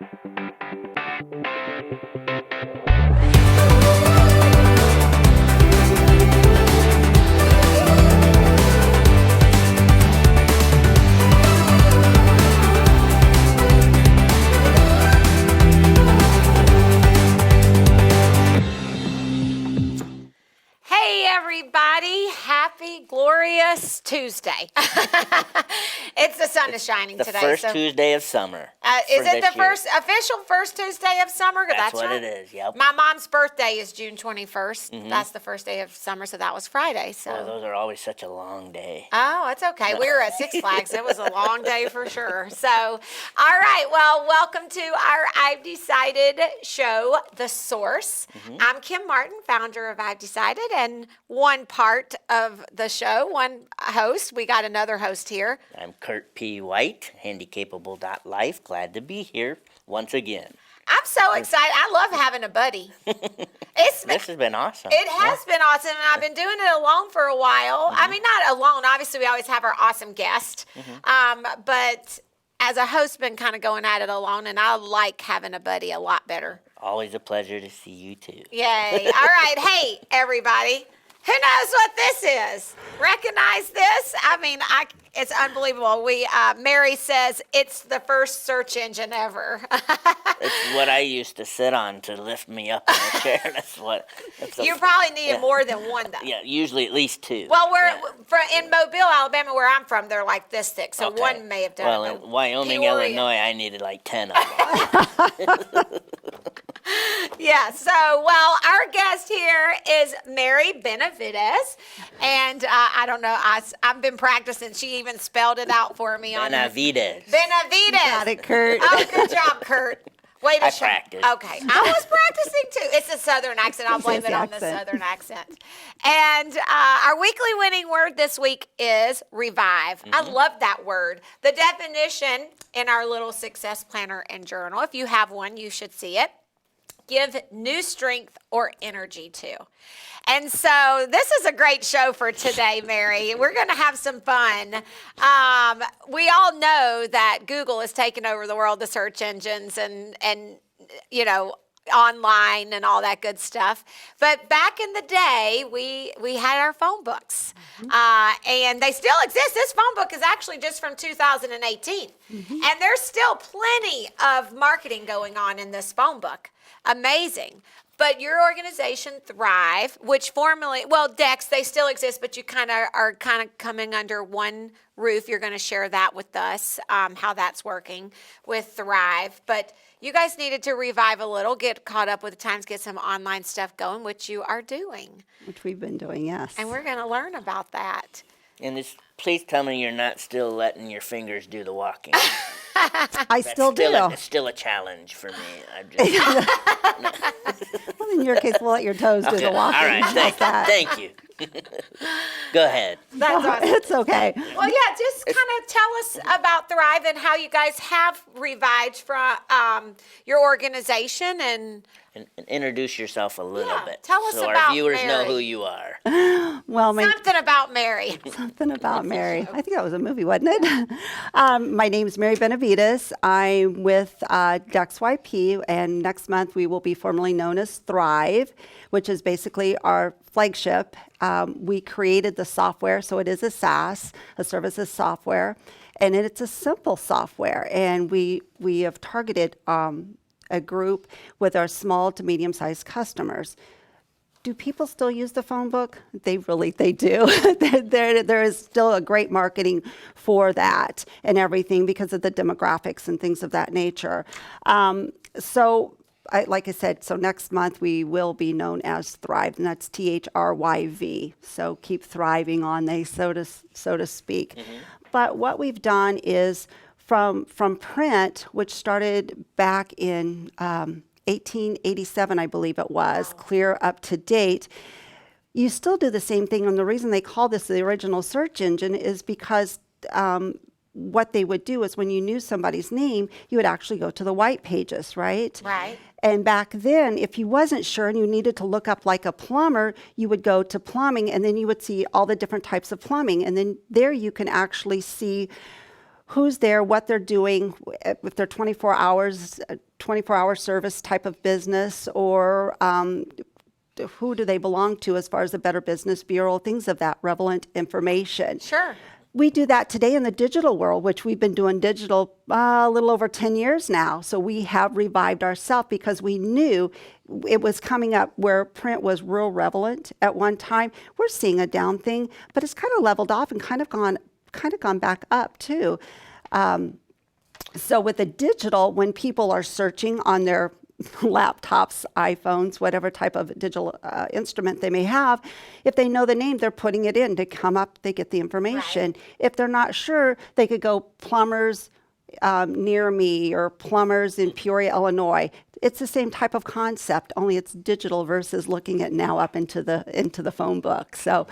Hey everybody, happy, glorious Tuesday. It's the sun is shining The today. first Tuesday of summer. Is it the official first Tuesday of summer? That's what right. it is, yep. My mom's birthday is June 21st. That's the first day of summer, so that was Friday. So. Oh, those are always such a long day. Oh, it's okay. We were at Six Flags. It was a long day for sure. So, all right. Well, welcome to our I've Decided show, The Source. I'm Kim Martin, founder of I've Decided, and one part of the show, one host. We got another host here. I'm Kurt P. White, handicapable.life. Glad to be here once again. I'm so excited. I love having a buddy. This has been awesome. It has been awesome, and I've been doing it alone for a while. I mean, not alone. Obviously, we always have our awesome guest. But as a host, been kind of going at it alone, and I like having a buddy a lot better. Always a pleasure to see you, too. Yay. All right. Hey, everybody. Who knows what this is? Recognize this? I mean, it's unbelievable. Mary says it's the first search engine ever. It's what I used to sit on to lift me up in a chair. You probably needed more than one, though. Yeah, usually at least two. Well, in Mobile, Alabama, where I'm from, they're like this thick, so one may have done it. Well, in Wyoming, Illinois, I needed like 10 of them. Yeah, so, well, our guest here is Mary Benavidez, and I don't know, I've been practicing. She even spelled it out for me. Benavidez. Benavidez. Got it, Kurt. Oh, good job, Kurt. Way to show. Practiced. Okay, I was practicing too. It's a Southern accent. I'll blame it on the Southern accent. And our weekly winning word this week is revive. I love that word. The definition in our little success planner and journal. If you have one, you should see it. Give new strength or energy to. And so this is a great show for today, Mary. We're going to have some fun. We all know that Google has taken over the world, the search engines and you know, online and all that good stuff. But back in the day, we had our phone books. And they still exist. This phone book is actually just from 2018. And there's still plenty of marketing going on in this phone book. Amazing. But your organization, THRYV, which formerly, Dex, they still exist, but you are coming under one roof. You're going to share that with us, how that's working with THRYV. But you guys needed to revive a little, get caught up with the times, get some online stuff going, which you are doing. Which we've been doing, yes. And we're going to learn about that. And please tell me you're not still letting your fingers do the walking. I still do. It's still a challenge for me. Well, in your case, we'll let your toes do the walking. All right, thank you. Go ahead. That's awesome. It's okay. Well, yeah, just kind of tell us about THRYV and how you guys have revived from your organization and introduce yourself a little bit. Tell us so about our viewers Mary. know who you are. Well, something about Mary. Something about Mary. I think that was a movie, wasn't it? My name's Mary Benavidez. I'm with THRYV, and next month we will be formally known as THRYV, which is basically our flagship. We created the software, so it is a SaaS, a services software, and it's a simple software. And we have targeted a group with our small to medium-sized customers. Do people still use the phone book? They do. There is still a great marketing for that and everything because of the demographics and things of that nature. Like I said, so next month we will be known as THRYV, and that's THRYV. So keep thriving on they, so to speak. But what we've done is from print, which started back in 1887, I believe it was, clear up to date, you still do the same thing. And the reason they call this the original search engine is because what they would do is when you knew somebody's name, you would actually go to the white pages, right? Right. And back then, if you wasn't sure and you needed to look up like a plumber, you would go to plumbing, and then you would see all the different types of plumbing. And then there you can actually see who's there, what they're doing, if they're 24-hour service type of business, or who do they belong to as far as the Better Business Bureau, things of that relevant information. Sure. We do that today in the digital world, which we've been doing digital a little over 10 years now. So we have revived ourselves because we knew it was coming up where print was real relevant at one time. We're seeing a down thing, but it's kind of leveled off and kind of gone back up too. So with the digital, when people are searching on their laptops, iPhones, whatever type of digital instrument they may have, if they know the name, they're putting it in to come up, they get the information. Right. If they're not sure, they could go plumbers near me or plumbers in Peoria, Illinois. It's the same type of concept, only it's digital versus looking at now up into the phone book. So,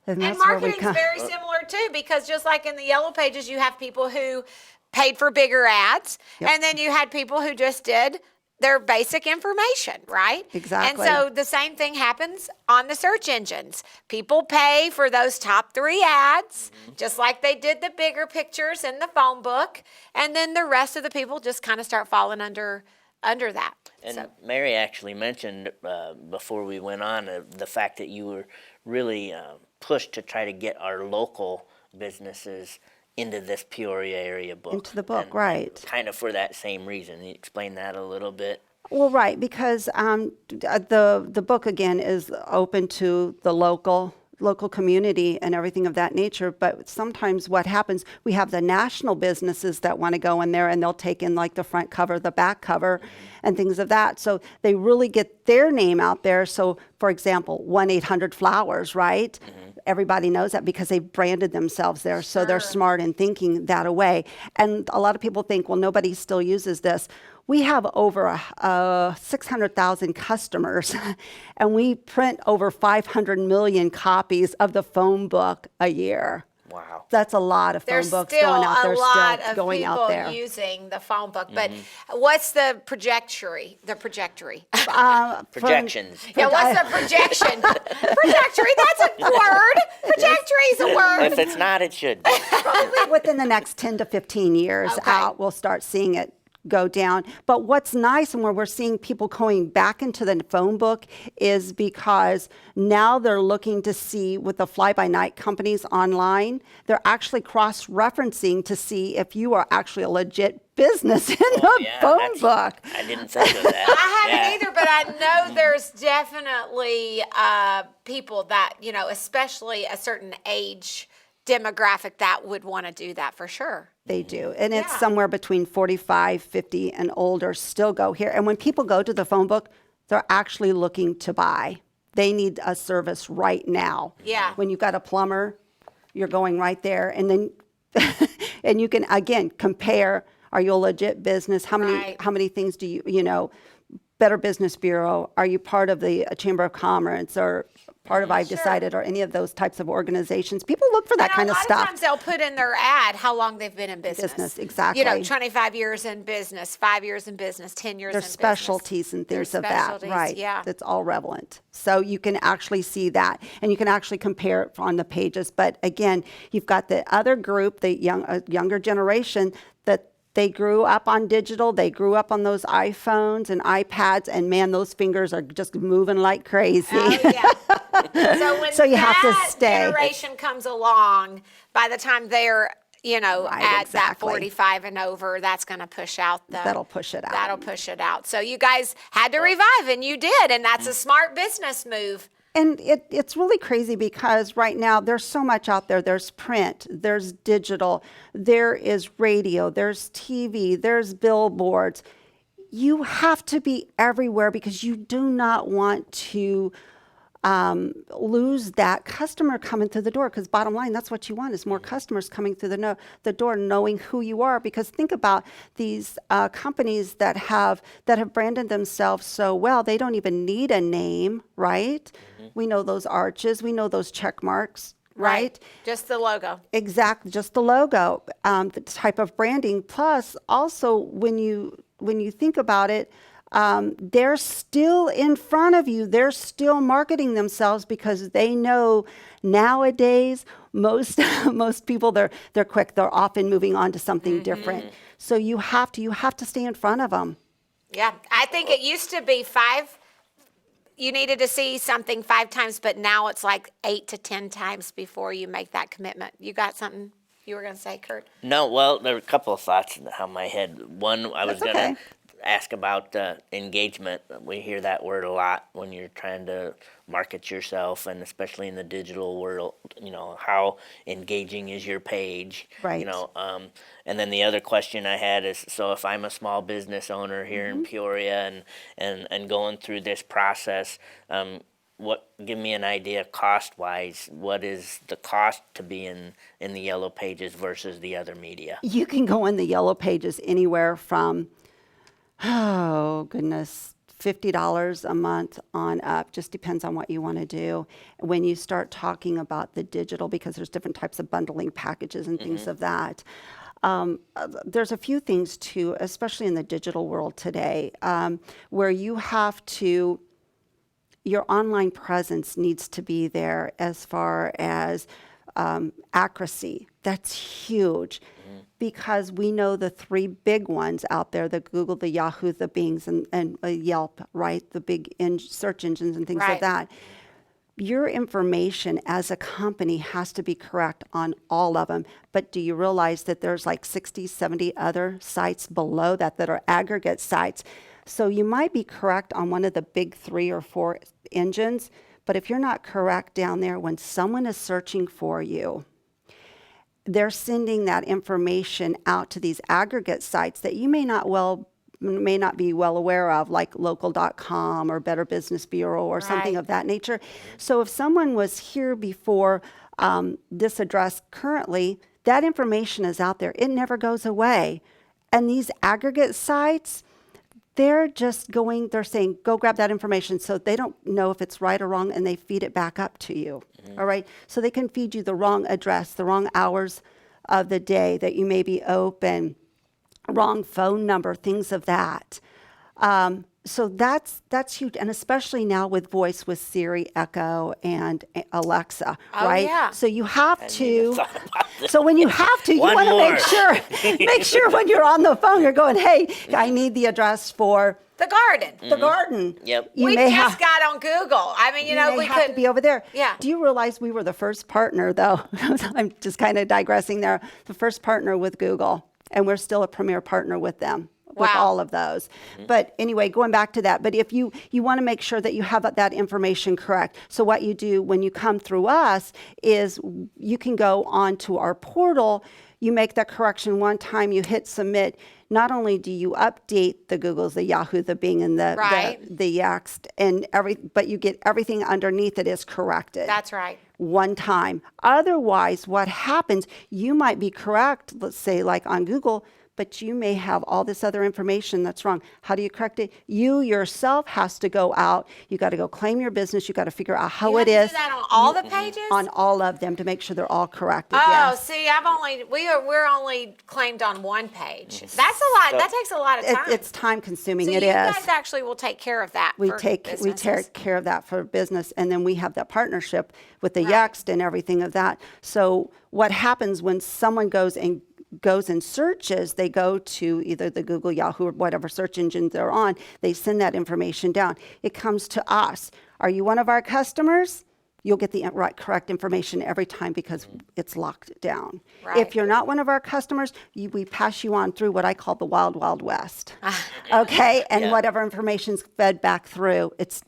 and that's where we marketing's very similar too, because just like in the Yellow Pages, you have people who paid for bigger ads, and then you had people who just did their basic information, right? Exactly. And so the same thing happens on the search engines. People pay for those top 3 ads, just like they did the bigger pictures in the phone book, and then the rest of the people just kind of start falling under that. And Mary actually mentioned before we went on the fact that you were really pushed to try to get our local businesses into this Peoria area book. Into the book, and right. Kind of for that same reason. Can you explain that a little bit? Well, right, because the book, again, is open to the local community and everything of that nature. But sometimes what happens, we have the national businesses that want to go in there and they'll take in like the front cover, the back cover, and things of that. So they really get their name out there. So, for example, 1-800-Flowers, right? Everybody knows that because they've branded themselves there. So they're smart in thinking that away. And a lot of people think, well, nobody still uses this. We have over 600,000 customers, and we print over 500 million copies of the phone book a year. Wow. That's a lot of phone books going out there. There's still a lot of going out there. people using the phone book. But what's the trajectory? Projections. Yeah, what's the projection? Trajectory, that's a word. Trajectory is a word. If it's not, it should be. Probably within the next 10 to 15 years Okay. out, we'll start seeing it go down. But what's nice and where we're seeing people going back into the phone book is because now they're looking to see with the fly-by-night companies online, they're actually cross-referencing to see if you are actually a legit business in the phone book. I didn't think of that. I haven't either, but I know there's definitely people that, especially a certain age demographic that would want to do that for sure. They do. And it's somewhere between 45, 50, and older still go here. And when people go to the phone book, they're actually looking to buy. They need a service right now. Yeah. When you've got a plumber, you're going right there. And then, and you can, again, compare, are you a legit business? How many things do you, Better Business Bureau, are you part of the Chamber of Commerce or part of I've Decided or any of those types of organizations? People look for that kind of A lot stuff. of times they'll put in their ad how long they've been in business. Exactly. 25 years in business, 5 years in business, 10 years in There's business. specialties and things of that, right? Yeah. That's all relevant. So you can actually see that, and you can actually compare it on the pages. But again, you've got the other group, the younger generation, that they grew up on digital. They grew up on those iPhones and iPads, and man, those fingers are just moving like crazy. Oh, yeah. So when So you have to that stay. generation comes along, by the time they're, at that exactly. 45 and over, that's going to push out That'll push it out. That'll push it out. So you guys had to revive, and you did, and that's a smart business move. And it's really crazy because right now there's so much out there. There's print, there's digital, there is radio, there's TV, there's billboards. You have to be everywhere because you do not want to lose that customer coming through the door, because bottom line, that's what you want is more customers coming through the door, knowing who you are. Because think about these companies that have branded themselves so well, they don't even need a name, right? We know those arches, we know those check marks, right? Just the logo. Exactly, just the logo, the type of branding. Plus, also when you think about it, they're still in front of you. They're still marketing themselves because they know nowadays most people they're quick. They're often moving on to something different. So you have to stay in front of them. Yeah, I think it used to be 5. You needed to see something 5 times, but now it's like 8 to 10 times before you make that commitment. You got something you were going to say, Kurt? No, well, there were a couple of thoughts in my head. One, I was That's going okay. to ask about engagement. We hear that word a lot when you're trying to market yourself, and especially in the digital world, how engaging is your page? Right. And then the other question I had is, so if I'm a small business owner here in Peoria and going through this process, give me an idea cost-wise. What is the cost to be in the Yellow Pages versus the other media? You can go in the Yellow Pages anywhere from, oh goodness, $50 a month on up. Just depends on what you want to do. When you start talking about the digital, because there's different types of bundling packages and things of that. There's a few things too, especially in the digital world today, where you have to, your online presence needs to be there as far as accuracy. That's huge. Because we know the 3 big ones out there, the Google, the Yahoo, the Bings, and Yelp, right? The big search engines and things Right. like that. Your information as a company has to be correct on all of them. But do you realize that there's like 60, 70 other sites below that are aggregate sites? So you might be correct on one of the big 3 or 4 engines, but if you're not correct down there, when someone is searching for you, they're sending that information out to these aggregate sites that you may not be well aware of, like local.com or Better Business Bureau or something Right. of that nature. So if someone was here before this address currently, that information is out there. It never goes away. And these aggregate sites, they're saying, go grab that information. So they don't know if it's right or wrong, and they feed it back up to you. All right. So they can feed you the wrong address, the wrong hours of the day that you may be open, wrong phone number, things of that. So that's huge, and especially now with voice, with Siri, Echo, and Alexa, Oh, right? yeah. So you have Even to. thought about this. So when you have to, you One want to more. make sure when you're on the phone, you're going, hey, I need the address for The garden. the garden. Yep. You We may just have, got on Google. I mean, you we may have to could be over there. Yeah. Do you realize we were the first partner, though? I'm just kind of digressing there. The first partner with Google, and we're still a premier partner with them. With Wow. all of those. But anyway, going back to that, but if you want to make sure that you have that information correct. So what you do when you come through us is you can go onto our portal, you make that correction one time, you hit submit. Not only do you update the Googles, the Yahoo, the Bing, and the Right. Yext, and but you get everything underneath it is corrected. That's right. One time. Otherwise, what happens, you might be correct, let's say like on Google, but you may have all this other information that's wrong. How do you correct it? You yourself has to go out. You got to go claim your business. You got to figure out how You it have to is do that on all the pages? on all of them to make sure they're all corrected. Oh, yes. see, we're only claimed on one page. That's a lot. That takes a lot of time. It's time consuming. so It you is. guys actually will take care of that. We for take businesses. care of that for business, and then we have that partnership with the Right. Yext and everything of that. So what happens when someone goes and searches, they go to either the Google, Yahoo, or whatever search engine they're on, they send that information down. It comes to us. Are you one of our customers? You'll get the correct information every time because it's locked down. Right. If you're not one of our customers, we pass you on through what I call the wild, wild west. Okay? And Yeah. whatever information's fed back through, it's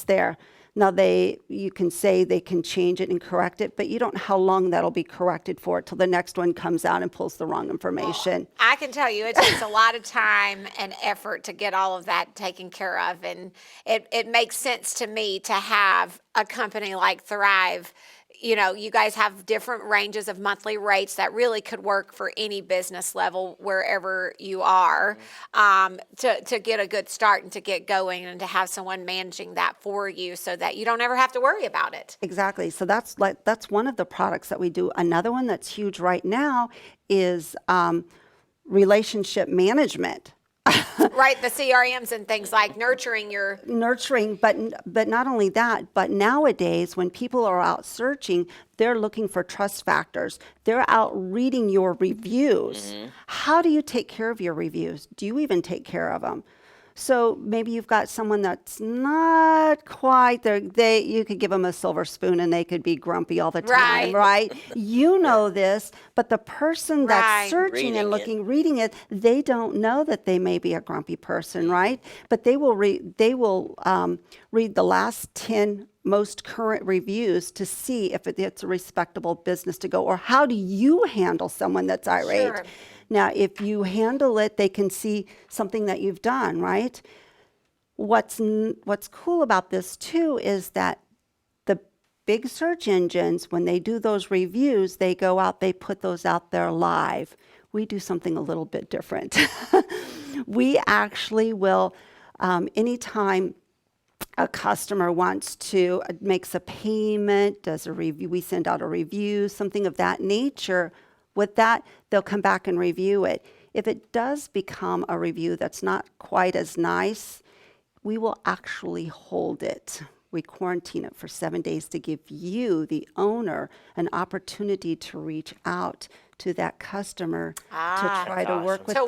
there. Now you can say they can change it and correct it, but you don't know how long that'll be corrected for till the next one comes out and pulls the wrong information. I can tell you it takes a lot of time and effort to get all of that taken care of. And it makes sense to me to have a company like THRYV. You guys have different ranges of monthly rates that really could work for any business level wherever you are, to get a good start and to get going and to have someone managing that for you so that you don't ever have to worry about it. Exactly. So that's one of the products that we do. Another one that's huge right now is relationship management. Right, the CRMs and things like nurturing, but not only that, but nowadays when people are out searching, they're looking for trust factors. They're out reading your reviews. How do you take care of your reviews? Do you even take care of them? So maybe you've got someone that's not quite there. You could give them a silver spoon and they could be grumpy all the time, right? You know this, but the person that's searching and looking, reading it, they don't know that they may be a grumpy person, right? But they will read the last 10 most current reviews to see if it's a respectable business to go, or how do you handle someone that's irate? Sure. Now, if you handle it, they can see something that you've done, right? What's cool about this too is that the big search engines, when they do those reviews, they go out, they put those out there live. We do something a little bit different. We actually will, anytime a customer makes a payment, does a review, we send out a review, something of that nature. With that, they'll come back and review it. If it does become a review that's not quite as nice, we will actually hold it. We quarantine it for 7 days to give you, the owner, an opportunity to reach out to that customer to try to work with them.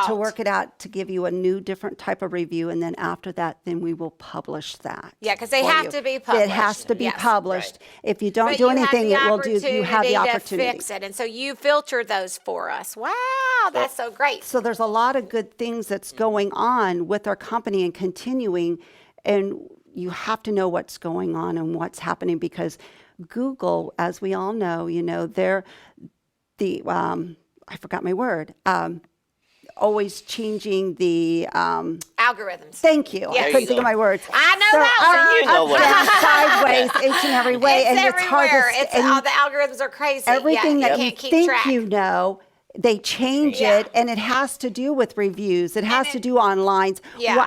To work it out, to give you a new, different type of review. And then after that, then we will publish that. Yeah, because they have to be published. It has to be published. Right. If you don't do anything, it will do. You have the opportunity to fix it. And so you filter those for us. Wow, that's so great. So there's a lot of good things that's going on with our company and continuing. And you have to know what's going on and what's happening, because Google, as we all know, they're I forgot my word. Always changing the algorithms. Thank you. Yes. I couldn't think of my words. I know that word. You know what Sideways, each and every way, It's and everywhere. it's hard to. All the algorithms are crazy. Everything that you can't keep think track. you know, they change it, and it has to do with reviews. It has to do online,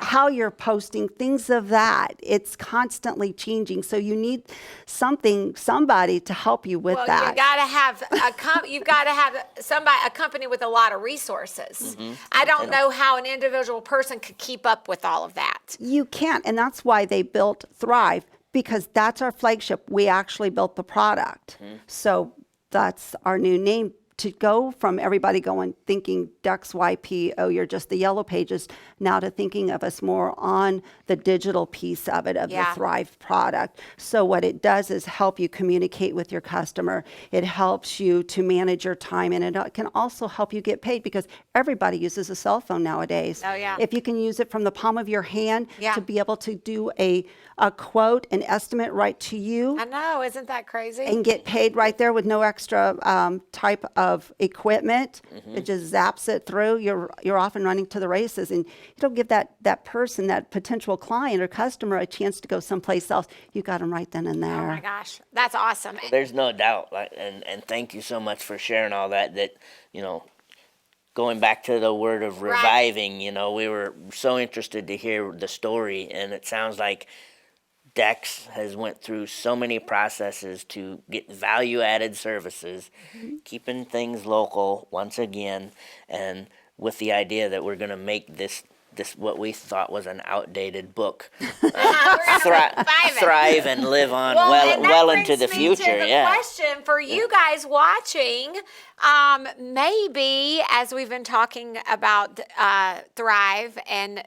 how you're posting, things of that. It's constantly changing, so you need somebody to help you with that. Well, you got to have a company with a lot of resources. I don't know how an individual person could keep up with all of that. You can't, and that's why they built Thrive, because that's our flagship. We actually built the product, so that's our new name. To go from everybody thinking THRYV, oh, you're just the yellow pages, now to thinking of us more on the digital piece of it, of the Thrive product. So what it does is help you communicate with your customer. It helps you to manage your time, and it can also help you get paid, because everybody uses a cell phone nowadays. Oh, yeah. If you can use it from the palm of your hand to be able to do a quote, an estimate right to you. I know, isn't that crazy? And get paid right there with no extra type of equipment. It just zaps it through. You're off and running to the races, and you don't give that person, that potential client or customer, a chance to go someplace else. You got them right then and there. Oh my gosh, that's awesome. There's no doubt, and thank you so much for sharing all that. Going back to the word of reviving, we were so interested to hear the story, and it sounds like Dex has went through so many processes to get value-added services, keeping things local once again, and with the idea that we're going to make this what we thought was an outdated book, thrive and live on well into the future. Question for you guys watching, maybe as we've been talking about Thrive and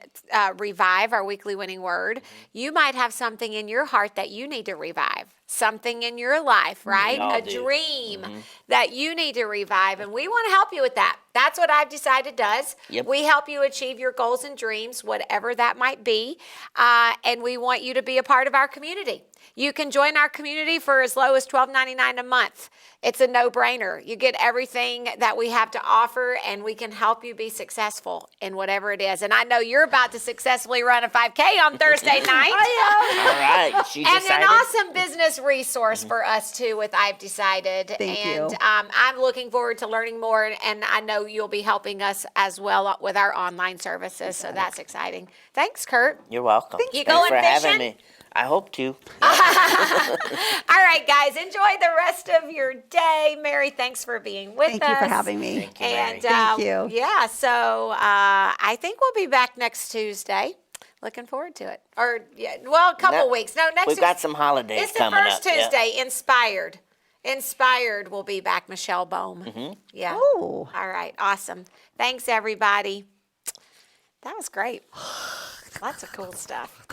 Revive, our weekly winning word, you might have something in your heart that you need to revive. Something in your life, right? A dream that you need to revive, and we want to help you with that. That's what I've decided does. Yep. We help you achieve your goals and dreams, whatever that might be, and we want you to be a part of our community. You can join our community for as low as $12.99 a month. It's a no-brainer. You get everything that we have to offer, and we can help you be successful in whatever it is. And I know you're about to successfully run a 5K on Thursday night. All right. She and decided. an awesome business resource for us, too, with I've Decided. Thank you. I'm looking forward to learning more, and I know you'll be helping us as well with our online services, so that's exciting. Thanks, Kurt. You're welcome. You Thanks going for having fishing? me. I hope to. All right, guys, enjoy the rest of your day. Mary, thanks for being with us. Thank you for having me. Thank you, Mary. And Thank you. yeah, so I think we'll be back next Tuesday. Looking forward to it. Or yeah, well, a couple weeks. No, next. We've got some holidays It's the coming first up. Yeah. Tuesday. Inspired. Inspired will be back. Michelle Bohm. Yeah. Oh. All right. Awesome. Thanks, everybody. That was great. Lots of cool stuff.